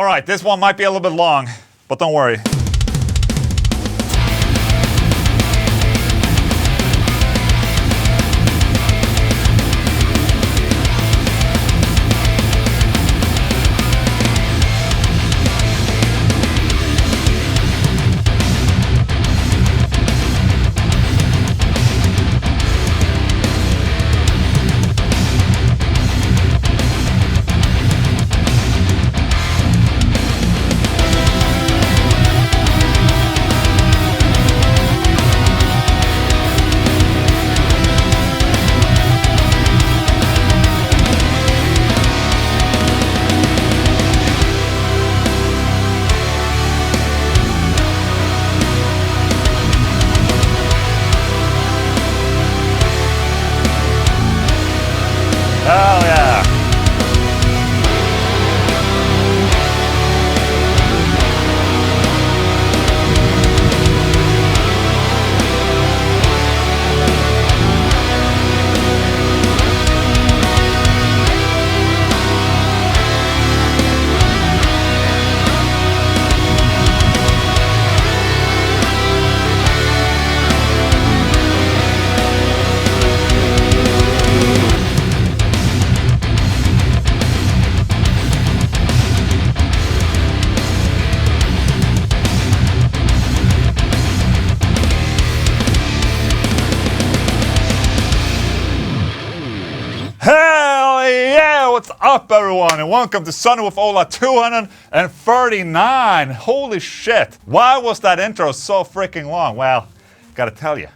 All right, this one might be a little bit long, but don't worry. Hell yeah. Hell yeah! What's up, everyone? And welcome to Sunday with Ola 239. Holy shit. Why was that intro so freaking long? Well, gotta tell you,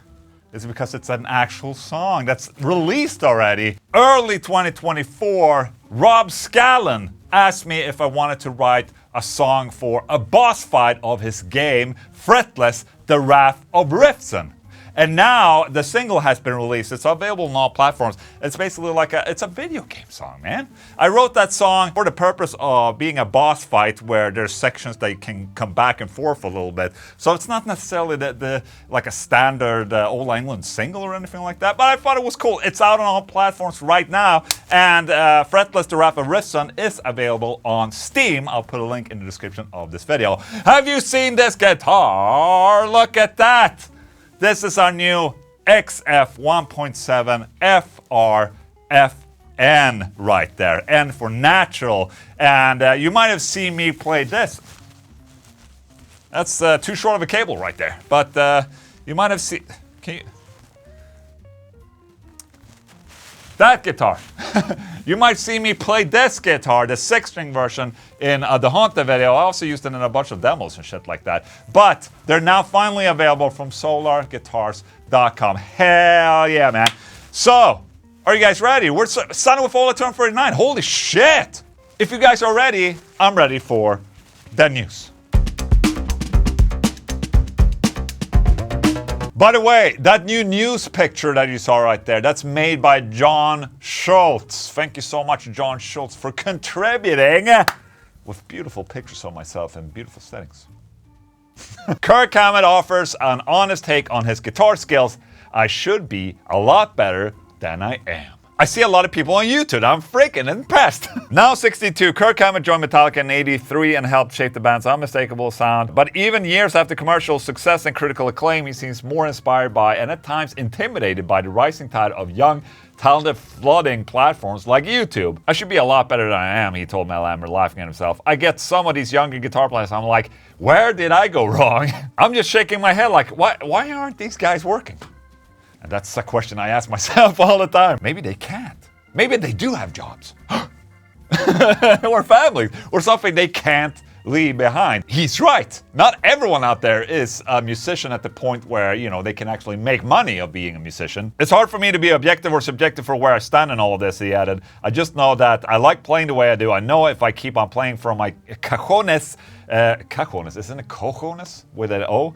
it's because it's an actual song that's released already. Early 2024, Rob Scallons asked me if I wanted to write a song for a boss fight of his game, Fretless, The Wrath of Riften. And now the single has been released. It's available on all platforms. It's basically like it's a video game song, man. I wrote that song for the purpose of being a boss fight where there's sections that you can come back and forth a little bit. So it's not necessarily like a standard Ola Englund single or anything like that, but I thought it was cool. It's out on all platforms right now, and Fretless, The Wrath of Riften is available on Steam. I'll put a link in the description of this video. Have you seen this guitar? Look at that! This is our new XF 1.7 FRFN right there. N for natural. And you might have seen me play this. That's too short of a cable right there. But you might have seen... Can you... That guitar. You might see me play this guitar, the 6-string version, in the Haunted video. I also used it in a bunch of demos and shit like that. But they're now finally available from solarguitars.com. Hell yeah, man. So, are you guys ready? We're Sunday with Ola 239. Holy shit! If you guys are ready, I'm ready for the news. By the way, that new news picture that you saw right there, that's made by John Schultz. Thank you so much, John Schultz, for contributing with beautiful pictures of myself in beautiful settings. Kirk Hammett offers an honest take on his guitar skills. I should be a lot better than I am. I see a lot of people on YouTube. I'm freaking impressed. Now 62, Kirk Hammett joined Metallica in 83 and helped shape the band's unmistakable sound. But even years after commercial success and critical acclaim, he seems more inspired by and at times intimidated by the rising tide of young, talented flooding platforms like YouTube. I should be a lot better than I am, he told Mel Amber, laughing at himself. I get some of these younger guitar players, I'm like, where did I go wrong? I'm just shaking my head like, why aren't these guys working? And that's a question I ask myself all the time. Maybe they can't. Maybe they do have jobs. Or families. Or something they can't leave behind. He's right. Not everyone out there is a musician at the point where, you know, they can actually make money of being a musician. It's hard for me to be objective or subjective for where I stand in all of this, he added. I just know that I like playing the way I do. I know if I keep on playing from my cajones, isn't it cojones with an O?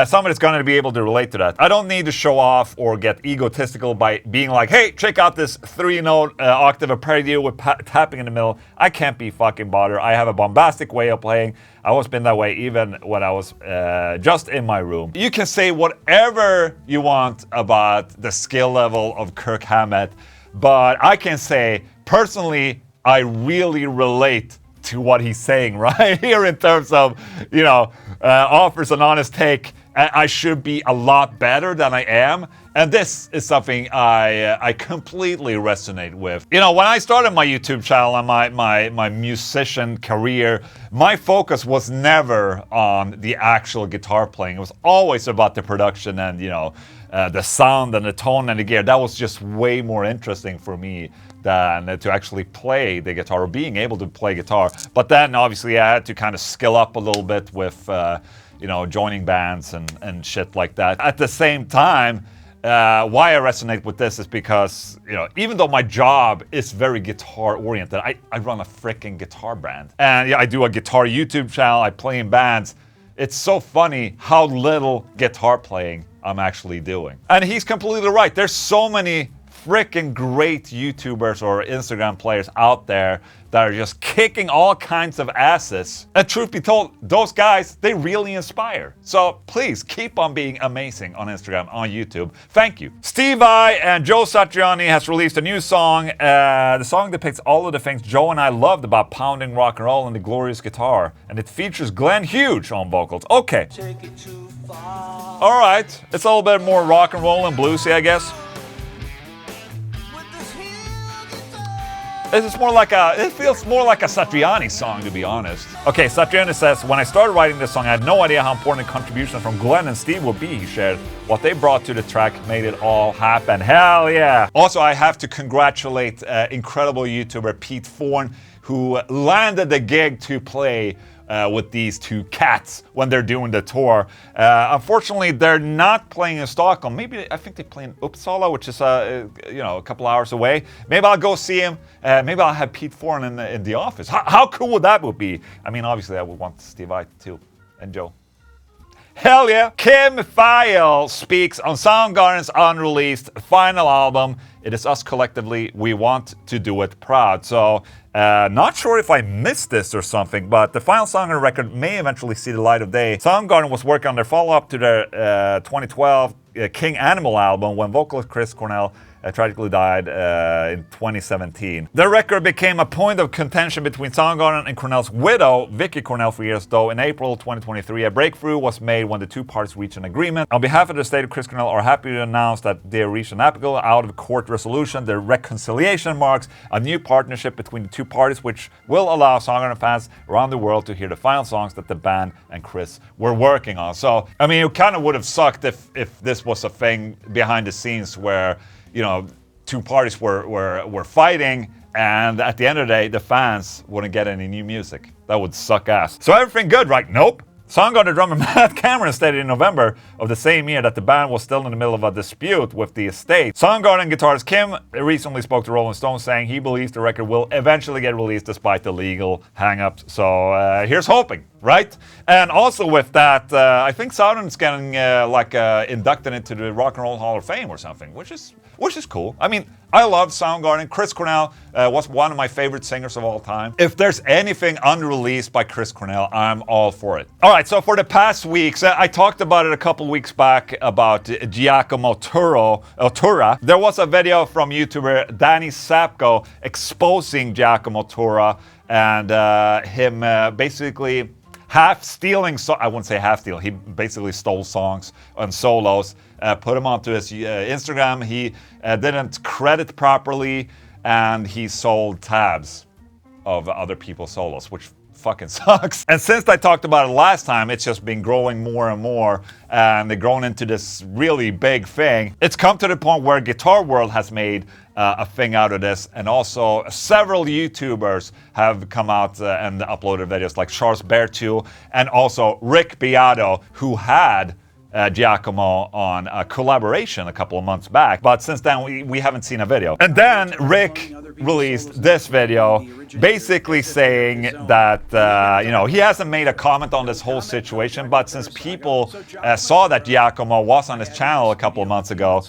Somebody's going to be able to relate to that. I don't need to show off or get egotistical by being like, hey, check out this 3-note octave arpeggio with tapping in the middle. I can't be fucking bothered. I have a bombastic way of playing. I've always been that way even when I was just in my room. You can say whatever you want about the skill level of Kirk Hammett, but I can say, personally, I really relate to what he's saying right here in terms of, you know, offers an honest take. I should be a lot better than I am. And this is something I completely resonate with. You know, when I started my YouTube channel and my musician career, my focus was never on the actual guitar playing. It was always about the production and, you know, the sound and the tone and the gear. That was just way more interesting for me than to actually play the guitar or being able to play guitar. But then obviously I had to kind of skill up a little bit with, you know, joining bands and shit like that. At the same time, why I resonate with this is because, you know, even though my job is very guitar oriented, I run a freaking guitar band. And yeah, I do a guitar YouTube channel, I play in bands. It's so funny how little guitar playing I'm actually doing. And he's completely right. There's so many freaking great YouTubers or Instagram players out there that are just kicking all kinds of asses. And truth be told, those guys, they really inspire. So please keep on being amazing on Instagram, on YouTube. Thank you. Steve I and Joe Satriani has released a new song. The song depicts all of the things Joe and I loved about pounding rock and roll and the glorious guitar. And it features Glenn Hughes on vocals. Okay. All right. It's a little bit more rock and roll and bluesy, I guess. This is more like it feels more like a Satriani song, to be honest. Okay, Satriani says, when I started writing this song, I had no idea how important a contribution from Glenn and Steve would be, he shared. What they brought to the track made it all happen. Hell yeah! Also, I have to congratulate incredible YouTuber Pete Forn, who landed the gig to play with these two cats when they're doing the tour. Unfortunately, they're not playing in Stockholm. Maybe, I think they play in Uppsala, which is you know, a couple hours away. Maybe I'll go see him. Maybe I'll have Pete Forn in the office. How cool would that would be? I mean, obviously, I would want Steve Vai too, and Joe. Hell yeah! Kim File speaks on Soundgarden's unreleased final album. It is us collectively. We want to do it proud. So, not sure if I missed this or something, but the final song on the record may eventually see the light of day. Soundgarden was working on their follow-up to their 2012 King Animal album when vocalist Chris Cornell tragically died in 2017. The record became a point of contention between Soundgarden and Cornell's widow, Vicky Cornell, for years, though in April 2023, a breakthrough was made when the two parties reached an agreement. On behalf of the estate of Chris Cornell, are happy to announce that they reached an amicable out-of-court resolution. The reconciliation marks a new partnership between the two parties, which will allow Soundgarden fans around the world to hear the final songs that the band and Chris were working on. So, I mean, it kind of would have sucked if this was a thing behind the scenes where, you know, two parties were fighting, and at the end of the day, the fans wouldn't get any new music. That would suck ass. So everything good, right? Nope. Soundgarden drummer Matt Cameron stated in November of the same year that the band was still in the middle of a dispute with the estate. Soundgarden guitarist Kim recently spoke to Rolling Stone saying he believes the record will eventually get released despite the legal hang-ups. So here's hoping, right? And also with that, I think Soundgarden's getting inducted into the Rock and Roll Hall of Fame or something, which is cool. I mean, I love Soundgarden. Chris Cornell was one of my favorite singers of all time. If there's anything unreleased by Chris Cornell, I'm all for it. All right, so for the past weeks, I talked about it a couple weeks back about Giacomo Turra. There was a video from YouTuber Danny Sapko exposing Giacomo Turra and him basically half stealing, I wouldn't say half steal, he basically stole songs and solos, put them onto his Instagram. He didn't credit properly, and he sold tabs of other people's solos, which fucking sucks. And since I talked about it last time, it's just been growing more and more, and they've grown into this really big thing. It's come to the point where Guitar World has made a thing out of this, and also several YouTubers have come out and uploaded videos, like Charles Bertu and also Rick Beato, who had Giacomo on a collaboration a couple of months back, but since then we haven't seen a video. And then Rick released this video basically saying that you know, he hasn't made a comment on this whole situation, but since people saw that Giacomo was on his channel a couple of months ago,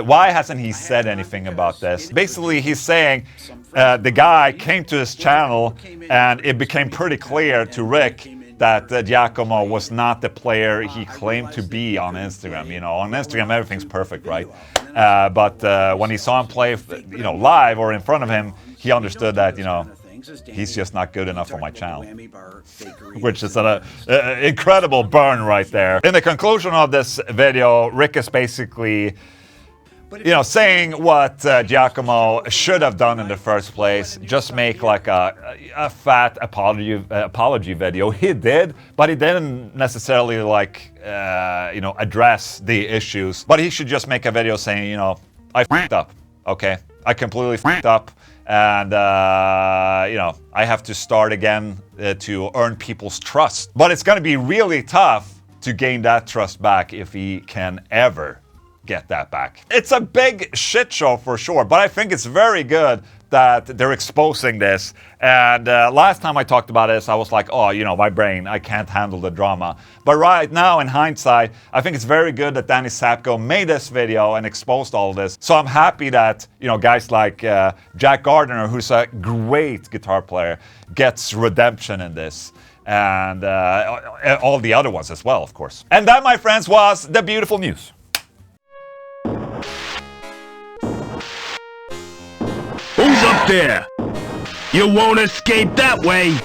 why hasn't he said anything about this? Basically, he's saying the guy came to his channel and it became pretty clear to Rick that Giacomo was not the player he claimed to be on Instagram. You know, on Instagram everything's perfect, right? But when he saw him play, you know, live or in front of him, he understood that, you know, he's just not good enough for my channel. Which is an incredible burn right there. In the conclusion of this video, Rick is basically, you know, saying what Giacomo should have done in the first place. Just make like a fat apology video. He did, but he didn't necessarily like, you know, address the issues. But he should just make a video saying, you know, I f***ed up, okay? I completely f***ed up. And, you know, I have to start again to earn people's trust. But it's going to be really tough to gain that trust back if he can ever get that back. It's a big shit show for sure, but I think it's very good that they're exposing this. And last time I talked about this, I was like, oh, you know, my brain, I can't handle the drama. But right now, in hindsight, I think it's very good that Danny Sapko made this video and exposed all of this. So I'm happy that, you know, guys like Jack Gardner, who's a great guitar player, gets redemption in this. And all the other ones as well, of course. And that, my friends, was the beautiful news. Who's up there? You won't escape that way!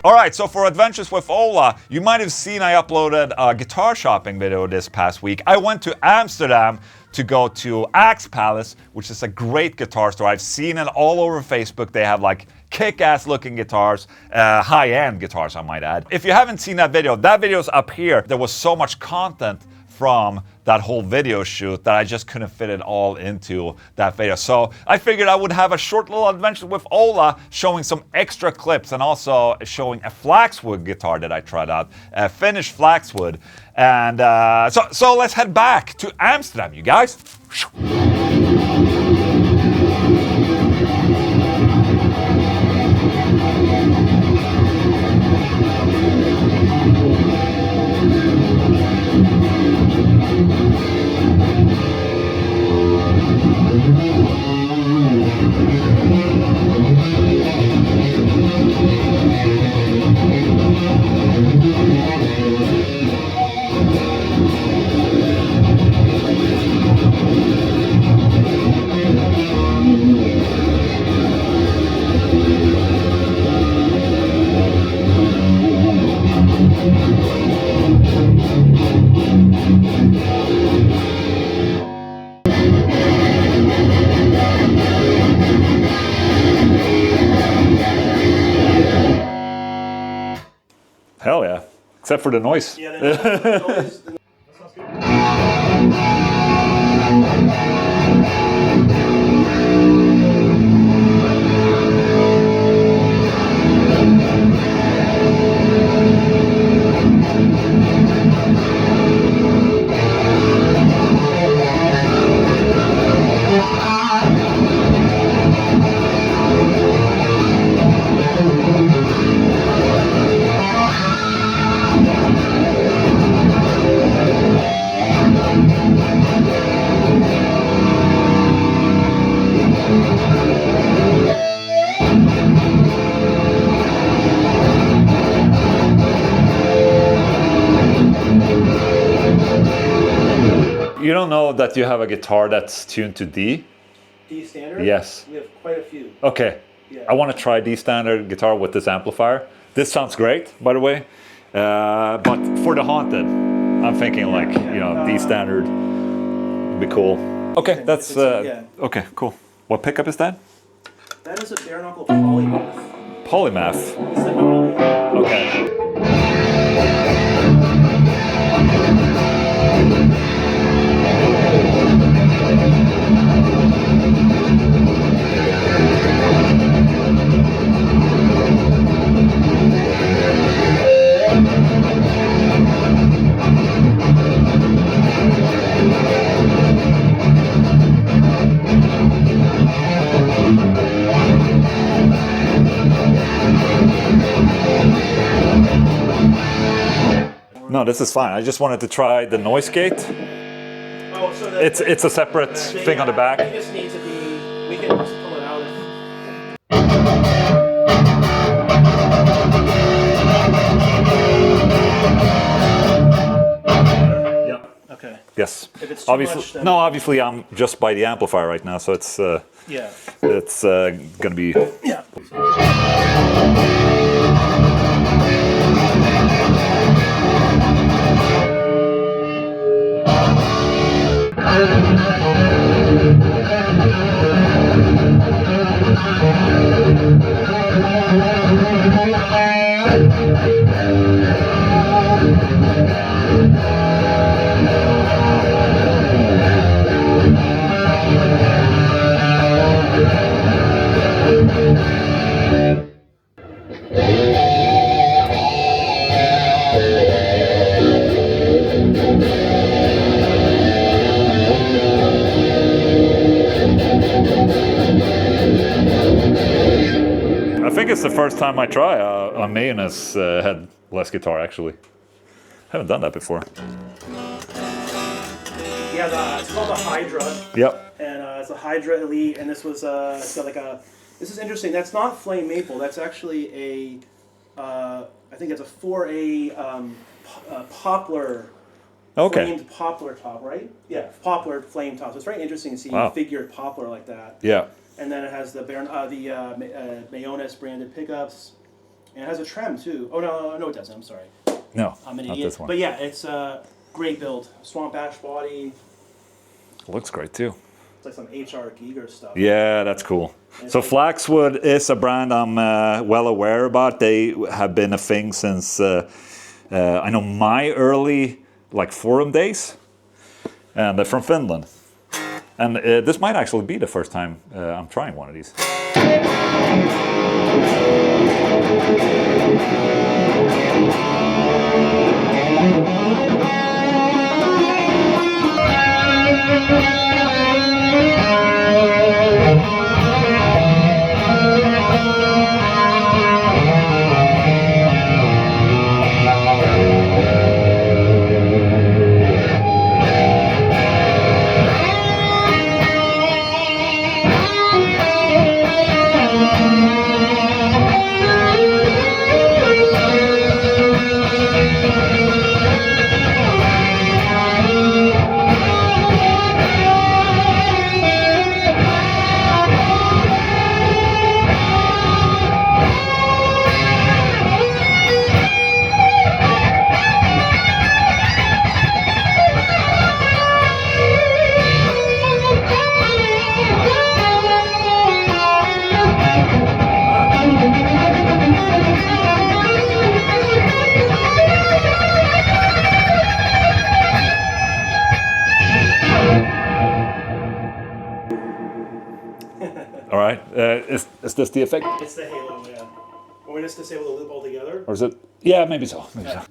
Alright, so for Adventures with Ola, you might have seen I uploaded a guitar shopping video this past week. I went to Amsterdam to go to Axe Palace, which is a great guitar store. I've seen it all over Facebook. They have like kick-ass looking guitars, high-end guitars, I might add. If you haven't seen that video's up here. There was so much content from that whole video shoot that I just couldn't fit it all into that video. So I figured I would have a short little adventure with Ola, showing some extra clips and also showing a Flaxwood guitar that I tried out, a finished Flaxwood. And so let's head back to Amsterdam, you guys. Hell yeah. Except for the noise. Yeah, the noise. That sounds You don't know that you have a guitar that's tuned to D? D standard? Yes. We have quite a few. Okay. Yeah. I want to try D standard guitar with this amplifier. This sounds great, by the way. But for the Haunted, I'm thinking like, you know, D standard would be cool. Okay, that's... Okay, cool. What pickup is that? That is a bare knuckle polymath. Polymath? Okay. No, this is fine. I just wanted to try the noise gate. Oh, so it's a separate thing on the back. We just need to be. We can just pull it out. Yeah. Okay. Yes. If it's it's too obviously, much, then- no, obviously I'm just by the amplifier right now, so it's Yeah. gonna be. Yeah. I think it's the first time I try a mayonnaise headless guitar. Actually, haven't done that before. Yeah, it's called the Hydra. Yep. And it's a Hydra Elite, and this was it's got like a. This is interesting. That's not flame maple. That's actually a. I think it's a 4A poplar. Okay. Flamed poplar top, right? Yeah, poplar flame top. So it's very interesting to see Wow. figured poplar like that. Yeah. And then it has the Mayonnaise branded pickups, and it has a trem too. Oh no, it doesn't. I'm sorry. No, I'm an not idiot. this one. But yeah, it's a great build. Swamp ash body. Looks great too. It's like some HR Giger stuff. Yeah, that's cool. So Flaxwood is a brand I'm well aware about. They have been a thing since I know my early forum days, and they're from Finland. And this might actually be the first time I'm trying one of these. All right, is this the effect? It's the halo, yeah. Want me just to disable the loop altogether? Or is it? Yeah, maybe so. Maybe so.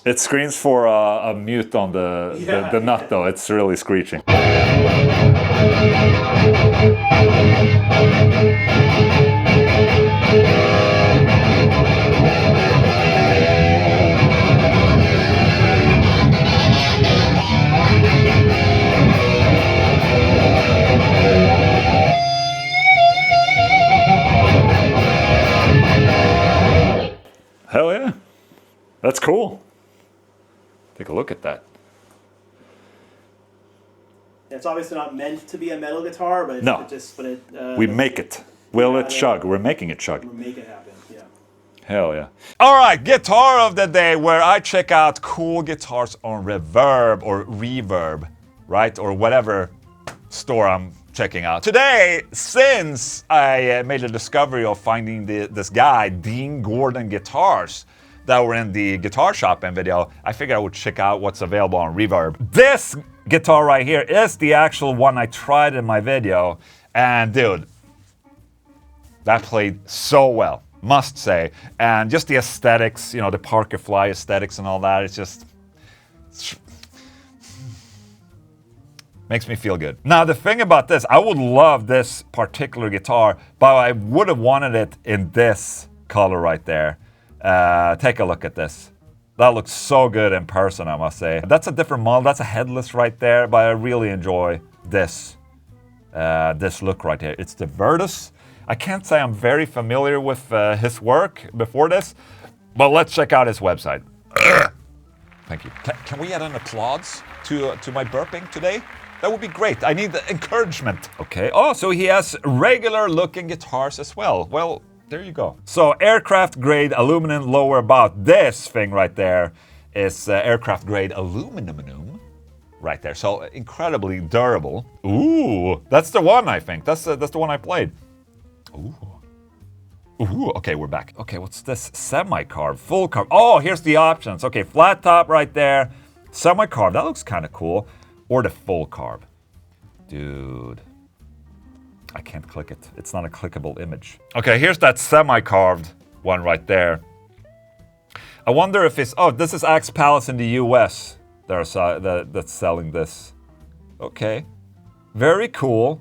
It screams for a mute on the nut, though. It's really screeching. Hell yeah. That's cool. Take a look at that. It's obviously not meant to be a metal guitar, but No. We make it. Will it chug? We're making it chug. We'll make it happen, yeah. Hell yeah. All right, guitar of the day, where I check out cool guitars on Reverb or Reverb, right? Or whatever store I'm checking out. Today, since I made the discovery of finding this guy, Dean Gordon Guitars, that were in the guitar shopping video, I figured I would check out what's available on Reverb. This guitar right here is the actual one I tried in my video, and dude, that played so well, must say. And just the aesthetics, you know, the Parker Fly aesthetics and all that, it's just... makes me feel good. Now, the thing about this, I would love this particular guitar, but I would have wanted it in this color right there. Take a look at this. That looks so good in person, I must say. That's a different model. That's a headless right there, but I really enjoy this this look right here. It's the Virtus. I can't say I'm very familiar with his work before this, but let's check out his website. Thank you. Can we add an applause to my burping today? That would be great. I need the encouragement. Okay. Oh, so he has regular looking guitars as well. Well, there you go. So aircraft grade aluminum lower bout. This thing right there is aircraft grade aluminum right there. So incredibly durable. Ooh, that's the one I think. That's the one I played. Ooh. Ooh, okay, we're back. Okay, what's this? Semi-carb, full carb. Oh, here's the options. Okay, flat top right there. Semi-carb, that looks kind of cool. Or the full carb. Dude. I can't click it. It's not a clickable image. Okay, here's that semi-carved one right there. I wonder if it's... Oh, this is Axe Palace in the US that's selling this. Okay. Very cool.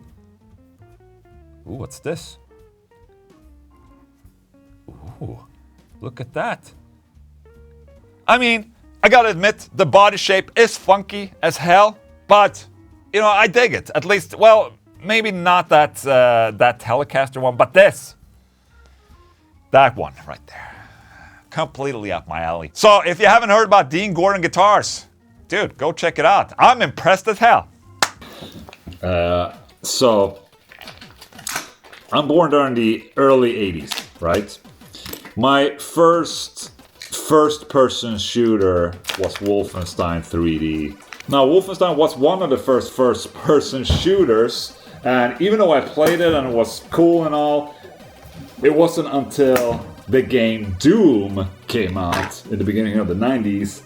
Ooh, what's this? Ooh, look at that. I mean, I gotta admit, the body shape is funky as hell. But, you know, I dig it. At least, well, maybe not that that Telecaster one, but this. That one right there. Completely up my alley. So, if you haven't heard about Dean Gordon guitars, dude, go check it out. I'm impressed as hell. So, I'm born during the early 80s, right? My first-person shooter was Wolfenstein 3D. Now, Wolfenstein was one of the first-person shooters, and even though I played it and it was cool and all, it wasn't until the game Doom came out in the beginning of the 90s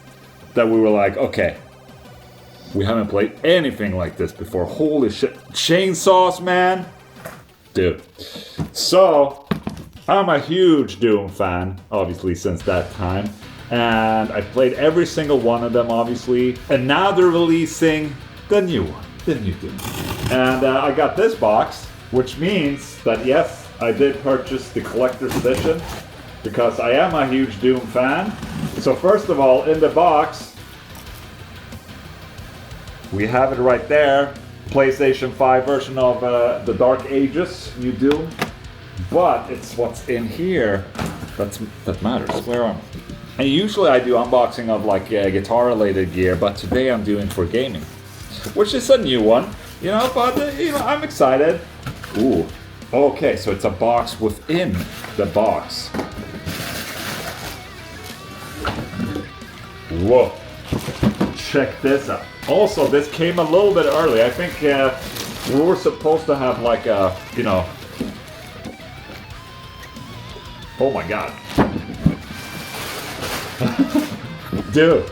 that we were like, okay, we haven't played anything like this before. Holy shit. Chainsaws, man. Dude. So, I'm a huge Doom fan, obviously, since that time. And I played every single one of them, obviously. And now they're releasing the new one, the new Doom. And I got this box, which means that, yes, I did purchase the collector's edition because I am a huge Doom fan. So first of all, in the box, we have it right there. PlayStation 5 version of the Dark Ages, new Doom. But it's what's in here that matters. Where am I? And usually I do unboxing of like guitar-related gear, but today I'm doing for gaming, which is a new one, you know. But you know, I'm excited. Ooh, okay, so it's a box within the box. Whoa, check this out. Also, this came a little bit early. I think we were supposed to have like a, you know. Oh my god. Dude.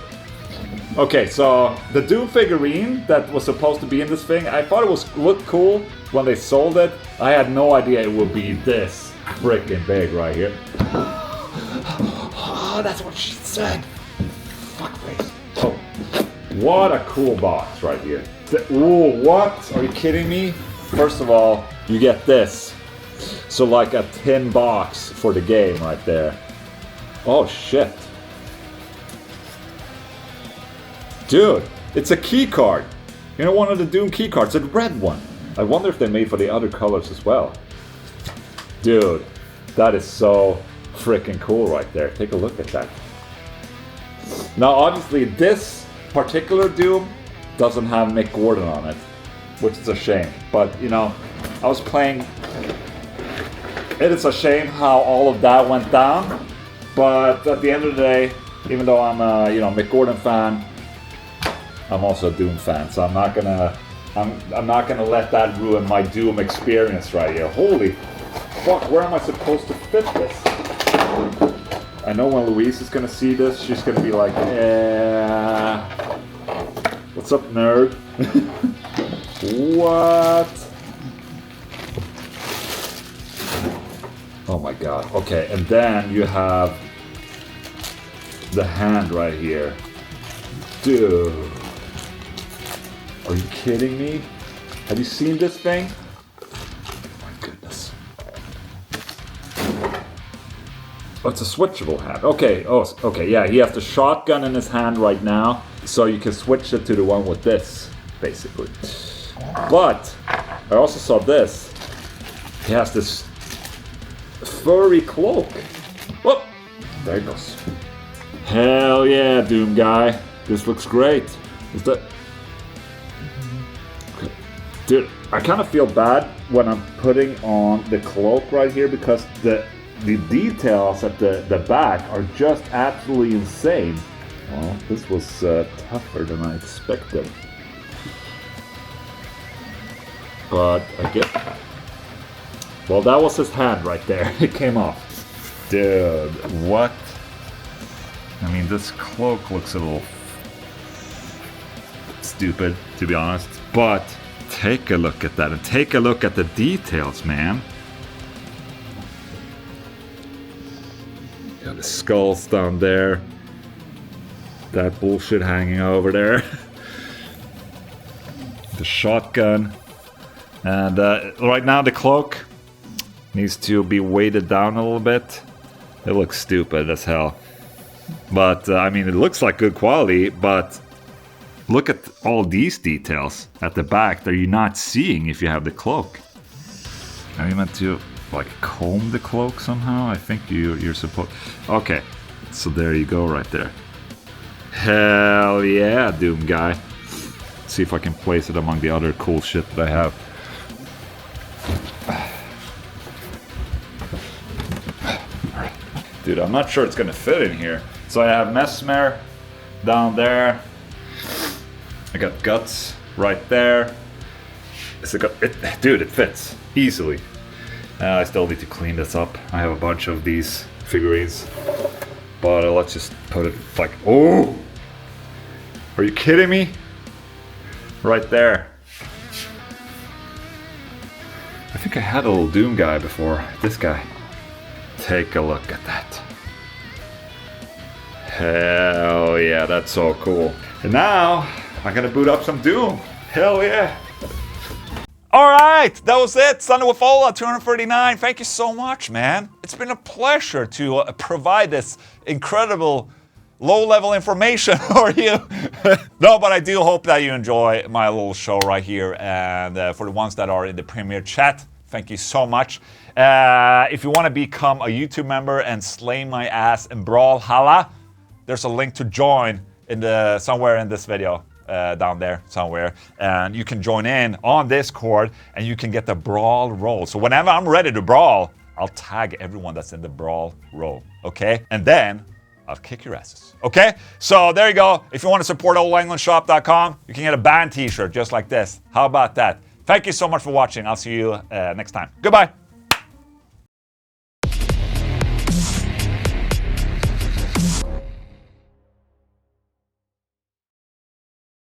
Okay, so the Doom figurine that was supposed to be in this thing, I thought it looked cool when they sold it. I had no idea it would be this freaking big right here. Oh, that's what she said. Fuckface. Oh, what a cool box right here. Ooh, what? Are you kidding me? First of all, you get this. So like a tin box for the game right there. Oh shit. Dude, it's a key card. You know, one of the Doom key cards, a red one. I wonder if they made for the other colors as well. Dude, that is so freaking cool right there. Take a look at that. Now, obviously, this particular Doom doesn't have Mick Gordon on it, which is a shame. But, you know, I was playing... It is a shame how all of that went down. But at the end of the day, even though I'm a, you know, Mick Gordon fan, I'm also a Doom fan, so I'm not gonna let that ruin my Doom experience right here. Holy fuck, where am I supposed to fit this? I know when Louise is gonna see this, she's gonna be like, what's up, nerd? What? Oh my god. Okay, and then you have the hand right here. Dude. Are you kidding me? Have you seen this thing? My goodness. Oh, it's a switchable hand. Okay, okay, yeah, he has the shotgun in his hand right now, so you can switch it to the one with this, basically. But, I also saw this. He has this furry cloak. Whoop! There it goes. Hell yeah, Doom guy. This looks great. Is that... Okay. Dude, I kind of feel bad when I'm putting on the cloak right here because the details at the back are just absolutely insane. Well, this was tougher than I expected. But I get... Well, that was his hand right there. It came off. Dude, what? I mean, this cloak looks a little stupid, to be honest. But take a look at that and take a look at the details, man. Got the skulls down there. That bullshit hanging over there. The shotgun. And right now the cloak needs to be weighted down a little bit. It looks stupid as hell. But, I mean, it looks like good quality, but look at all these details at the back that you're not seeing if you have the cloak. Are you meant to, like, comb the cloak somehow? I think you're supposed... Okay, so there you go right there. Hell yeah, Doom guy. Let's see if I can place it among the other cool shit that I have. Dude, I'm not sure it's gonna fit in here. So I have Mesmer down there. I got Guts right there. Dude, it fits easily. I still need to clean this up. I have a bunch of these figurines. But let's just put it like, oh! Are you kidding me? Right there. I think I had a little Doom guy before. This guy. Take a look at that. Hell yeah, that's so cool. And now, I'm gonna boot up some Doom. Hell yeah. Alright, that was it. Sunday with Ola, 239. Thank you so much, man. It's been a pleasure to provide this incredible low-level information for you. No, but I do hope that you enjoy my little show right here. And for the ones that are in the Premier chat, thank you so much. If you want to become a YouTube member and slay my ass in Brawlhalla, there's a link to join in somewhere in this video. Down there somewhere, and you can join in on Discord and you can get the brawl roll. So whenever I'm ready to brawl, I'll tag everyone that's in the brawl roll, okay? And then I'll kick your asses, okay? So there you go. If you want to support OlaEnglundShop.com, you can get a band t-shirt just like this. How about that? Thank you so much for watching. I'll see you next time. Goodbye.